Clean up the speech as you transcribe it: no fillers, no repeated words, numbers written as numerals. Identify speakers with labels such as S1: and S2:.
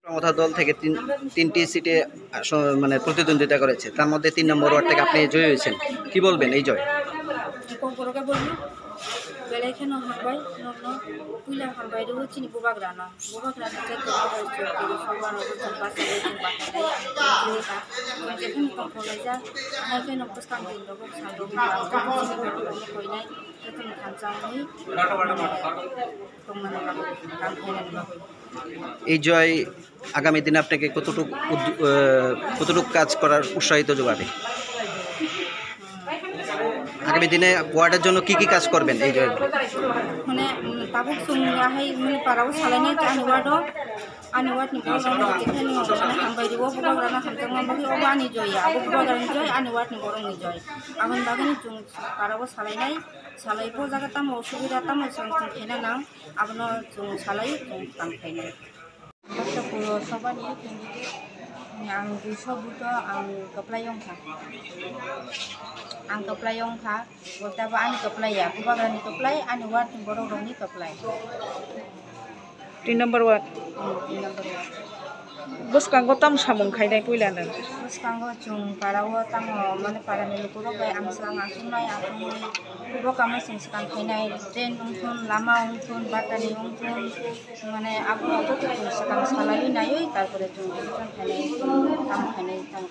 S1: প্রমথা দল থেকে তিনটি সিটে মানে প্রতিদ্বন্দ্বিতা করেছে, তার মধ্যে 3 নম্বর ওয়ার্ড থেকে আপনি জয়ী হয়েছেন। কি বলবেন এই জয়?
S2: Belakang hambai, nono, pula hambai dulu cini bubak rana cek kalau jadi soal aku tempat saya tempat saya cerita, jadi kalau aja, mungkin nopo sekarang itu aku sanggup melakukan cini baru kau ini, itu kancang ini, kemana lagi, kampanye lagi.
S1: এই জয় আগামী দিনে আপনাকে কতটুকু কাজ করার উৎসাহিত যোগাবে? আগামী দিনে ওয়ার্ডের জন্য কি কাজ করবেন এই জয়?
S2: মানে tabuk sungahay মানে paraw salay ani ward ni ko na dikhen mo na ambay diwo bubag rana hamtang mabagi o ani joy abu bubag rana joy ani ward ni borong ni joy agun bagani jung paraw salay po jaga tam osubida tam sangtung khena nang abno jung salay jung tam khena basta puro sobani ang disobuto ang kaplayong ka ang kaplayong ka bolta ba ani kaplay ya bubag rani kaplay ani ward ni borong ni kaplay
S3: 3 number ward bos kanggo tam samung khainai puilana
S2: bos kanggo jung parawo tam mane parani lukuro bay ang sang asunay akong bubag kami singsikan khainai train ungthun lama ungthun batani ungthun mane abu abu to sakang salai nayoi tarpore jung khainai tam